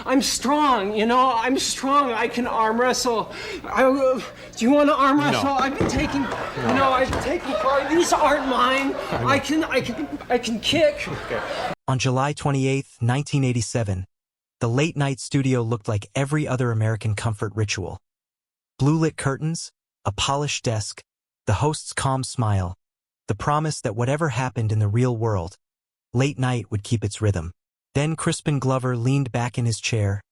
I'm strong, you know, I'm strong. I can arm wrestle. Do you want to arm wrestle? No. I've been taking, you know, I've been taking part. These aren't mine. I can kick. Okay. On July 28, 1987, the late-night studio looked like every other American comfort ritual. Blue-lit curtains, a polished desk, the host's calm smile, the promise that whatever happened in the real world, late night would keep its rhythm. Then Crispin Glover leaned back in his chair,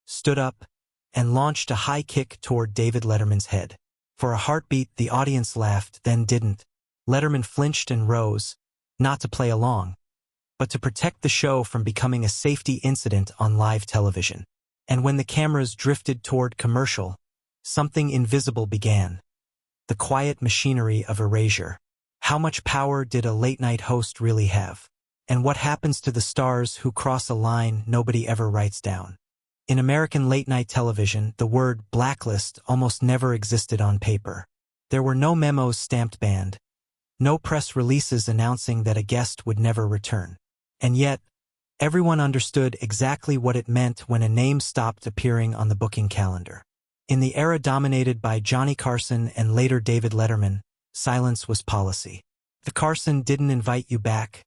stood up, and launched a high kick toward David Letterman's head. For a heartbeat, the audience laughed, then didn't. Letterman flinched and rose, not to play along, but to protect the show from becoming a safety incident on live television. And when the cameras drifted toward commercial, something invisible began. The quiet machinery of erasure. How much power did a late-night host really have? And what happens to the stars who cross a line nobody ever writes down? In American late-night television, the word blacklist almost never existed on paper. There were no memos stamped banned, no press releases announcing that a guest would never return. And yet, everyone understood exactly what it meant when a name stopped appearing on the booking calendar. In the era dominated by Johnny Carson and later David Letterman, silence was policy. If Carson didn't invite you back,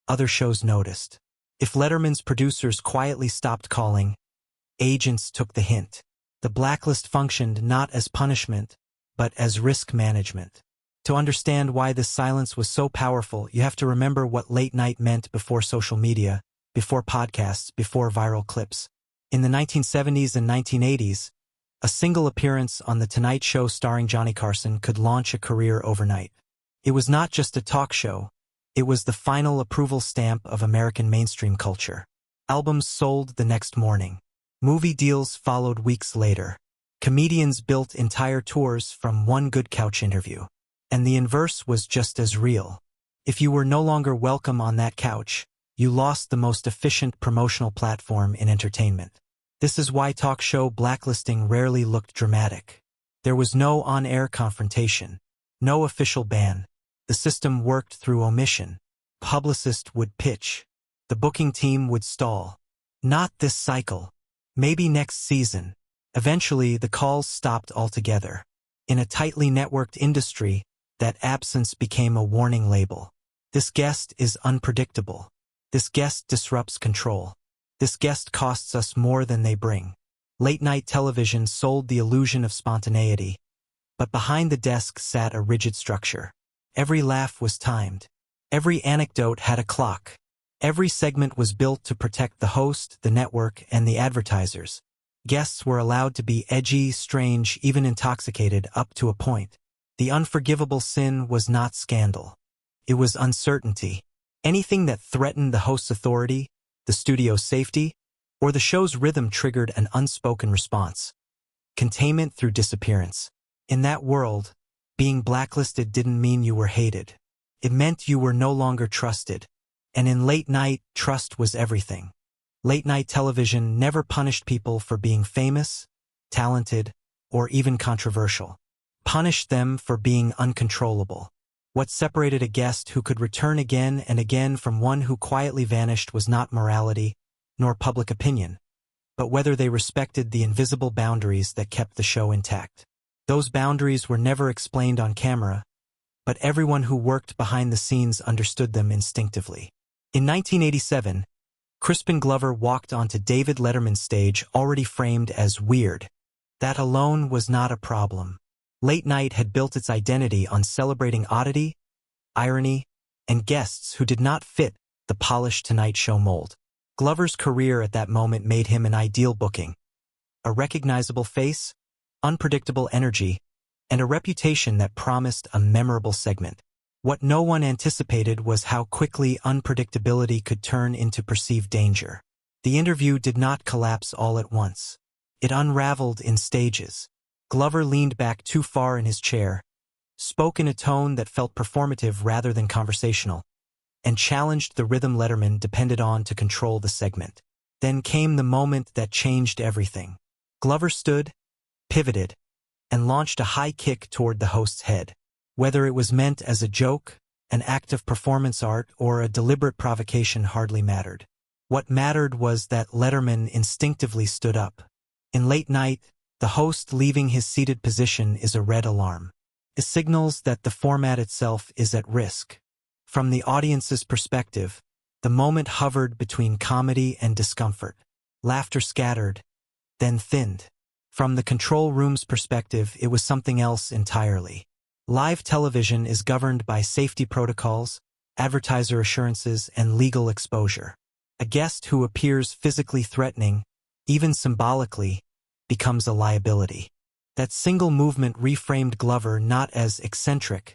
other shows noticed. If Letterman's producers quietly stopped calling, agents took the hint. The blacklist functioned not as punishment, but as risk management. To understand why this silence was so powerful, you have to remember what late night meant before social media, before podcasts, before viral clips. In the 1970s and 1980s, a single appearance on The Tonight Show starring Johnny Carson could launch a career overnight. It was not just a talk show, it was the final approval stamp of American mainstream culture. Albums sold the next morning. Movie deals followed weeks later. Comedians built entire tours from one good couch interview. And the inverse was just as real. If you were no longer welcome on that couch, you lost the most efficient promotional platform in entertainment. This is why talk show blacklisting rarely looked dramatic. There was no on-air confrontation, no official ban. The system worked through omission. Publicists would pitch. The booking team would stall. Not this cycle. Maybe next season. Eventually, the calls stopped altogether. In a tightly networked industry, that absence became a warning label. This guest is unpredictable. This guest disrupts control. This guest costs us more than they bring. Late-night television sold the illusion of spontaneity, but behind the desk sat a rigid structure. Every laugh was timed. Every anecdote had a clock. Every segment was built to protect the host, the network, and the advertisers. Guests were allowed to be edgy, strange, even intoxicated up to a point. The unforgivable sin was not scandal. It was uncertainty. Anything that threatened the host's authority, the studio's safety, or the show's rhythm triggered an unspoken response. Containment through disappearance. In that world, being blacklisted didn't mean you were hated. It meant you were no longer trusted. And in late night, trust was everything. Late night television never punished people for being famous, talented, or even controversial. Punished them for being uncontrollable. What separated a guest who could return again and again from one who quietly vanished was not morality, nor public opinion, but whether they respected the invisible boundaries that kept the show intact. Those boundaries were never explained on camera, but everyone who worked behind the scenes understood them instinctively. In 1987, Crispin Glover walked onto David Letterman's stage already framed as weird. That alone was not a problem. Late night had built its identity on celebrating oddity, irony, and guests who did not fit the polished Tonight Show mold. Glover's career at that moment made him an ideal booking. A recognizable face, unpredictable energy, and a reputation that promised a memorable segment. What no one anticipated was how quickly unpredictability could turn into perceived danger. The interview did not collapse all at once. It unraveled in stages. Glover leaned back too far in his chair, spoke in a tone that felt performative rather than conversational, and challenged the rhythm Letterman depended on to control the segment. Then came the moment that changed everything. Glover stood, pivoted, and launched a high kick toward the host's head. Whether it was meant as a joke, an act of performance art, or a deliberate provocation hardly mattered. What mattered was that Letterman instinctively stood up. In late night, the host leaving his seated position is a red alarm. It signals that the format itself is at risk. From the audience's perspective, the moment hovered between comedy and discomfort. Laughter scattered, then thinned. From the control room's perspective, it was something else entirely. Live television is governed by safety protocols, advertiser assurances, and legal exposure. A guest who appears physically threatening, even symbolically, becomes a liability. That single movement reframed Glover not as eccentric,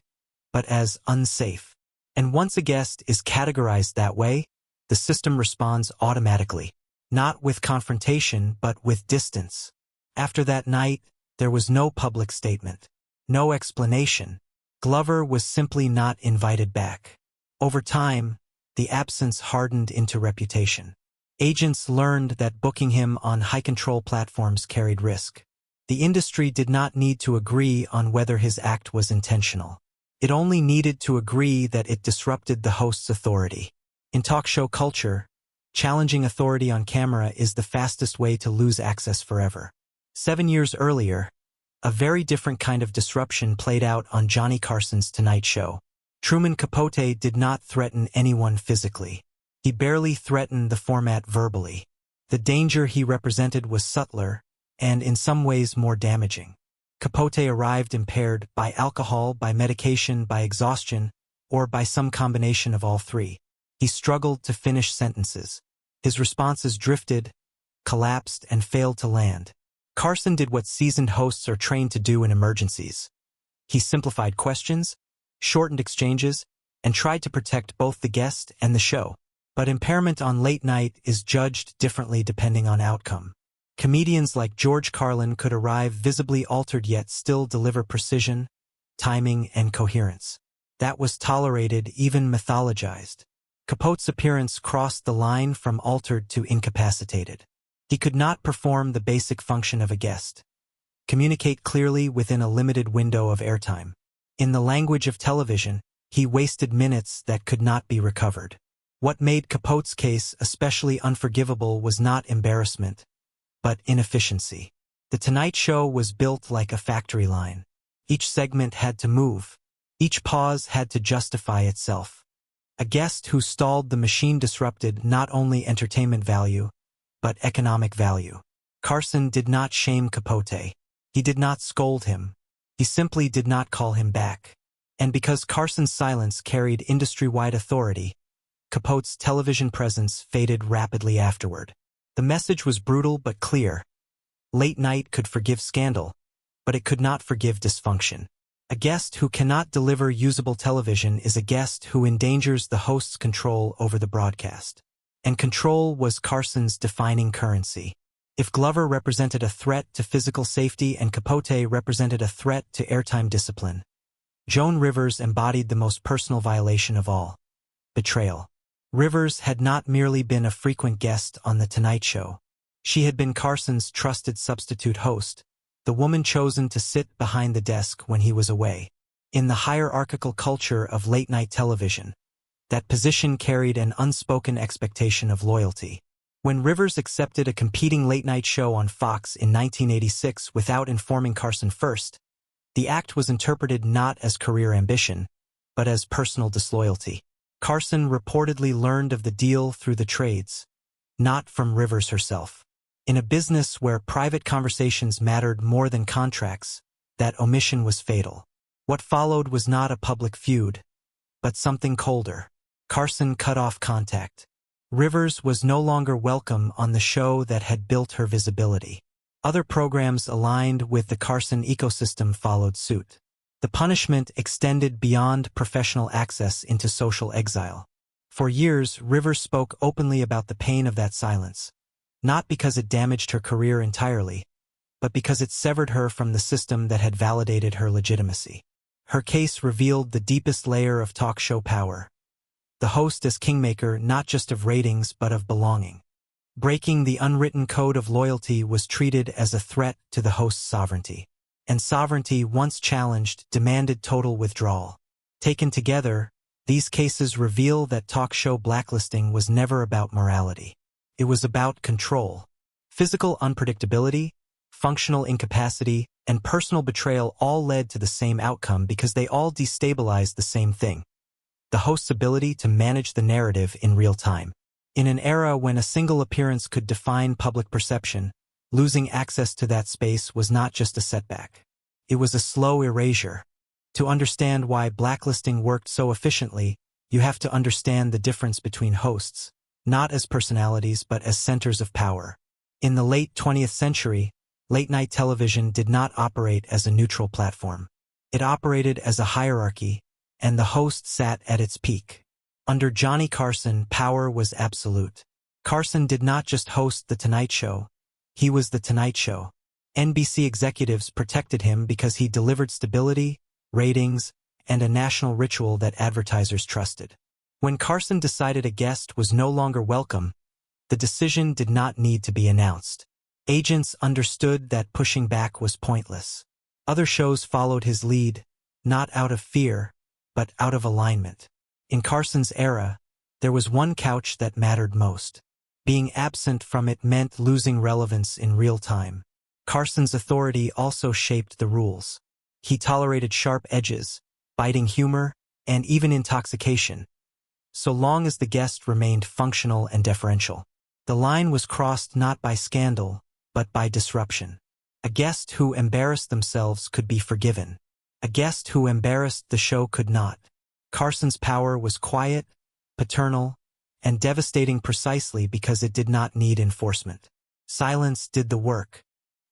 but as unsafe. And once a guest is categorized that way, the system responds automatically, not with confrontation but with distance. After that night, there was no public statement, no explanation. Glover was simply not invited back. Over time, the absence hardened into reputation. Agents learned that booking him on high-control platforms carried risk. The industry did not need to agree on whether his act was intentional. It only needed to agree that it disrupted the host's authority. In talk show culture, challenging authority on camera is the fastest way to lose access forever. 7 years earlier, a very different kind of disruption played out on Johnny Carson's Tonight Show. Truman Capote did not threaten anyone physically. He barely threatened the format verbally. The danger he represented was subtler, and in some ways more damaging. Capote arrived impaired by alcohol, by medication, by exhaustion, or by some combination of all three. He struggled to finish sentences. His responses drifted, collapsed, and failed to land. Carson did what seasoned hosts are trained to do in emergencies. He simplified questions, shortened exchanges, and tried to protect both the guest and the show. But impairment on late night is judged differently depending on outcome. Comedians like George Carlin could arrive visibly altered yet still deliver precision, timing, and coherence. That was tolerated, even mythologized. Capote's appearance crossed the line from altered to incapacitated. He could not perform the basic function of a guest. Communicate clearly within a limited window of airtime. In the language of television, he wasted minutes that could not be recovered. What made Capote's case especially unforgivable was not embarrassment, but inefficiency. The Tonight Show was built like a factory line. Each segment had to move. Each pause had to justify itself. A guest who stalled the machine disrupted not only entertainment value, but economic value. Carson did not shame Capote. He did not scold him. He simply did not call him back. And because Carson's silence carried industry-wide authority, Capote's television presence faded rapidly afterward. The message was brutal but clear. Late night could forgive scandal, but it could not forgive dysfunction. A guest who cannot deliver usable television is a guest who endangers the host's control over the broadcast. And control was Carson's defining currency. If Glover represented a threat to physical safety and Capote represented a threat to airtime discipline, Joan Rivers embodied the most personal violation of all: betrayal. Rivers had not merely been a frequent guest on The Tonight Show. She had been Carson's trusted substitute host, the woman chosen to sit behind the desk when he was away. In the hierarchical culture of late-night television, that position carried an unspoken expectation of loyalty. When Rivers accepted a competing late-night show on Fox in 1986 without informing Carson first, the act was interpreted not as career ambition, but as personal disloyalty. Carson reportedly learned of the deal through the trades, not from Rivers herself. In a business where private conversations mattered more than contracts, that omission was fatal. What followed was not a public feud, but something colder. Carson cut off contact. Rivers was no longer welcome on the show that had built her visibility. Other programs aligned with the Carson ecosystem followed suit. The punishment extended beyond professional access into social exile. For years, Rivers spoke openly about the pain of that silence, not because it damaged her career entirely, but because it severed her from the system that had validated her legitimacy. Her case revealed the deepest layer of talk show power: the host as kingmaker not just of ratings but of belonging. Breaking the unwritten code of loyalty was treated as a threat to the host's sovereignty. And sovereignty, once challenged, demanded total withdrawal. Taken together, these cases reveal that talk show blacklisting was never about morality. It was about control. Physical unpredictability, functional incapacity, and personal betrayal all led to the same outcome because they all destabilized the same thing: the host's ability to manage the narrative in real time. In an era when a single appearance could define public perception, losing access to that space was not just a setback. It was a slow erasure. To understand why blacklisting worked so efficiently, you have to understand the difference between hosts, not as personalities but as centers of power. In the late 20th century, late-night television did not operate as a neutral platform. It operated as a hierarchy, and the host sat at its peak. Under Johnny Carson, power was absolute. Carson did not just host The Tonight Show, he was The Tonight Show. NBC executives protected him because he delivered stability, ratings, and a national ritual that advertisers trusted. When Carson decided a guest was no longer welcome, the decision did not need to be announced. Agents understood that pushing back was pointless. Other shows followed his lead, not out of fear, but out of alignment. In Carson's era, there was one couch that mattered most. Being absent from it meant losing relevance in real time. Carson's authority also shaped the rules. He tolerated sharp edges, biting humor, and even intoxication, so long as the guest remained functional and deferential. The line was crossed not by scandal, but by disruption. A guest who embarrassed themselves could be forgiven. A guest who embarrassed the show could not. Carson's power was quiet, paternal, and devastating precisely because it did not need enforcement. Silence did the work.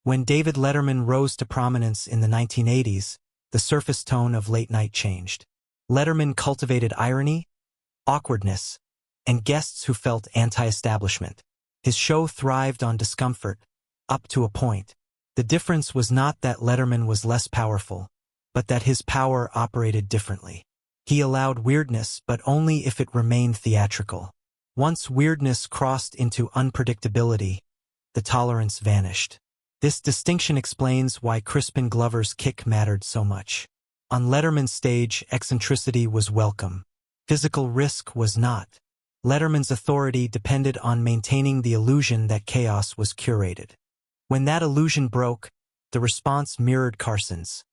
When David Letterman rose to prominence in the 1980s, the surface tone of late night changed. Letterman cultivated irony, awkwardness, and guests who felt anti-establishment. His show thrived on discomfort, up to a point. The difference was not that Letterman was less powerful, but that his power operated differently. He allowed weirdness, but only if it remained theatrical. Once weirdness crossed into unpredictability, the tolerance vanished. This distinction explains why Crispin Glover's kick mattered so much. On Letterman's stage, eccentricity was welcome. Physical risk was not. Letterman's authority depended on maintaining the illusion that chaos was curated. When that illusion broke, the response mirrored Carson's.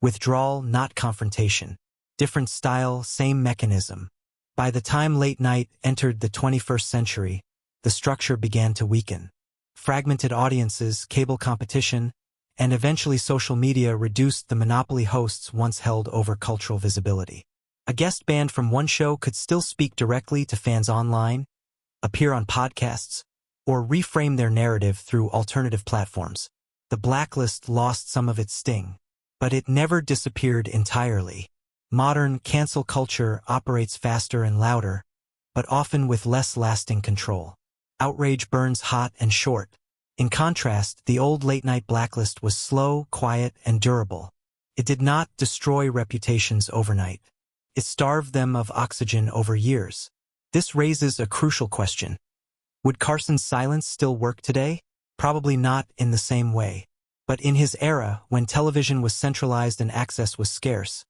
Withdrawal, not confrontation. Different style, same mechanism. By the time late night entered the 21st century, the structure began to weaken. Fragmented audiences, cable competition, and eventually social media reduced the monopoly hosts once held over cultural visibility. A guest band from one show could still speak directly to fans online, appear on podcasts, or reframe their narrative through alternative platforms. The blacklist lost some of its sting, but it never disappeared entirely. Modern cancel culture operates faster and louder, but often with less lasting control. Outrage burns hot and short. In contrast, the old late-night blacklist was slow, quiet, and durable. It did not destroy reputations overnight. It starved them of oxygen over years. This raises a crucial question. Would Carson's silence still work today? Probably not in the same way. But in his era, when television was centralized and access was scarce,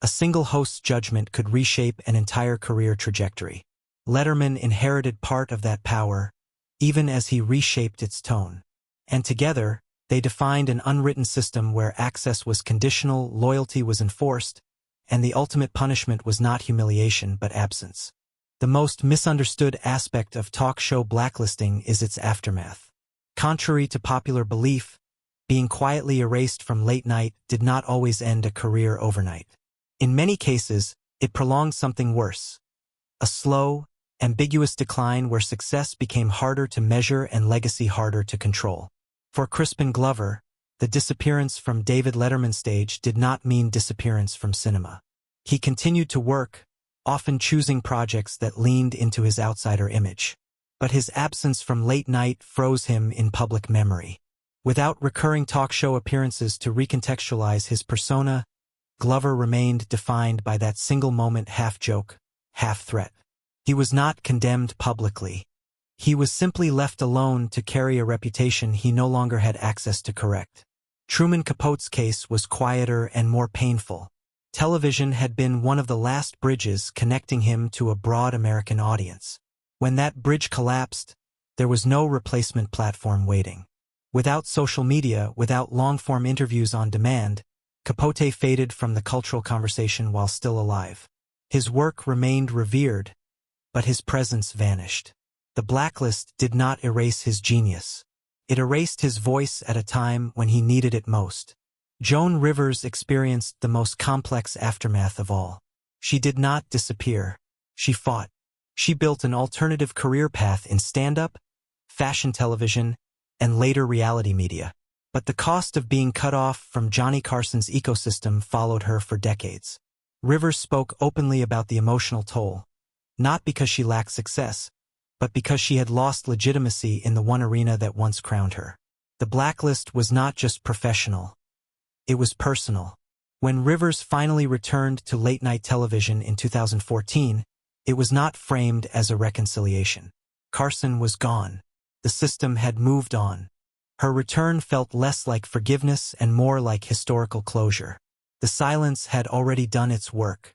a single host's judgment could reshape an entire career trajectory. Letterman inherited part of that power, even as he reshaped its tone. And together, they defined an unwritten system where access was conditional, loyalty was enforced, and the ultimate punishment was not humiliation but absence. The most misunderstood aspect of talk show blacklisting is its aftermath. Contrary to popular belief, being quietly erased from late night did not always end a career overnight. In many cases, it prolonged something worse. A slow, ambiguous decline where success became harder to measure and legacy harder to control. For Crispin Glover, the disappearance from David Letterman's stage did not mean disappearance from cinema. He continued to work, often choosing projects that leaned into his outsider image. But his absence from late night froze him in public memory. Without recurring talk show appearances to recontextualize his persona, Glover remained defined by that single moment half-joke, half-threat. He was not condemned publicly. He was simply left alone to carry a reputation he no longer had access to correct. Truman Capote's case was quieter and more painful. Television had been one of the last bridges connecting him to a broad American audience. When that bridge collapsed, There was no replacement platform waiting. Without social media, without long-form interviews on demand, Capote faded from the cultural conversation while still alive. His work remained revered, but his presence vanished. The blacklist did not erase his genius. It erased his voice at a time when he needed it most. Joan Rivers experienced the most complex aftermath of all. She did not disappear. She fought. She built an alternative career path in stand-up, fashion television, and later reality media. But the cost of being cut off from Johnny Carson's ecosystem followed her for decades. Rivers spoke openly about the emotional toll, not because she lacked success, but because she had lost legitimacy in the one arena that once crowned her. The blacklist was not just professional. It was personal. When Rivers finally returned to late-night television in 2014, it was not framed as a reconciliation. Carson was gone. The system had moved on. Her return felt less like forgiveness and more like historical closure. The silence had already done its work.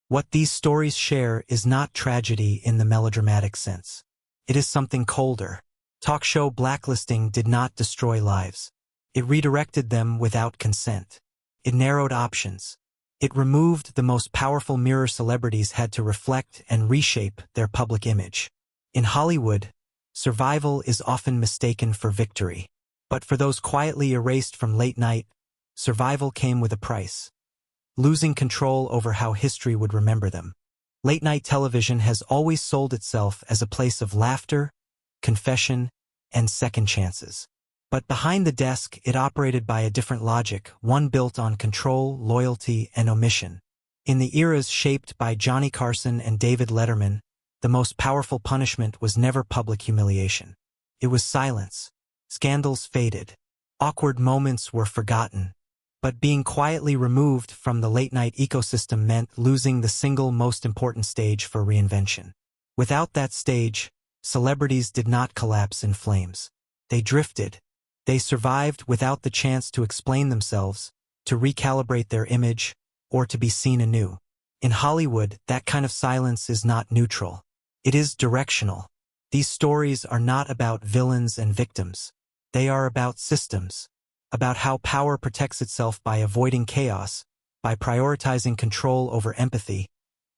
What these stories share is not tragedy in the melodramatic sense. It is something colder. Talk show blacklisting did not destroy lives. It redirected them without consent. It narrowed options. It removed the most powerful mirror celebrities had to reflect and reshape their public image. In Hollywood, survival is often mistaken for victory. But for those quietly erased from late night, survival came with a price. Losing control over how history would remember them. Late-night television has always sold itself as a place of laughter, confession, and second chances. But behind the desk, it operated by a different logic, one built on control, loyalty, and omission. In the eras shaped by Johnny Carson and David Letterman, the most powerful punishment was never public humiliation. It was silence. Scandals faded. Awkward moments were forgotten. But being quietly removed from the late-night ecosystem meant losing the single most important stage for reinvention. Without that stage, celebrities did not collapse in flames. They drifted. They survived without the chance to explain themselves, to recalibrate their image, or to be seen anew. In Hollywood, that kind of silence is not neutral. It is directional. These stories are not about villains and victims. They are about systems. About how power protects itself by avoiding chaos, by prioritizing control over empathy,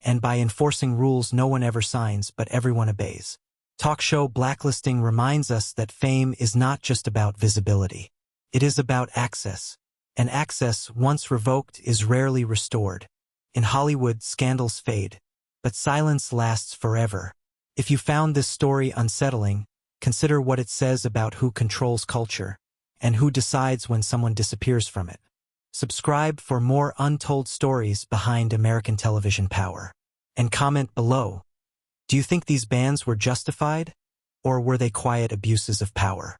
and by enforcing rules no one ever signs but everyone obeys. Talk show blacklisting reminds us that fame is not just about visibility. It is about access. And access, once revoked, is rarely restored. In Hollywood, scandals fade, but silence lasts forever. If you found this story unsettling, consider what it says about who controls culture, and who decides when someone disappears from it. Subscribe for more untold stories behind American television power. And comment below. Do you think these bans were justified, or were they quiet abuses of power?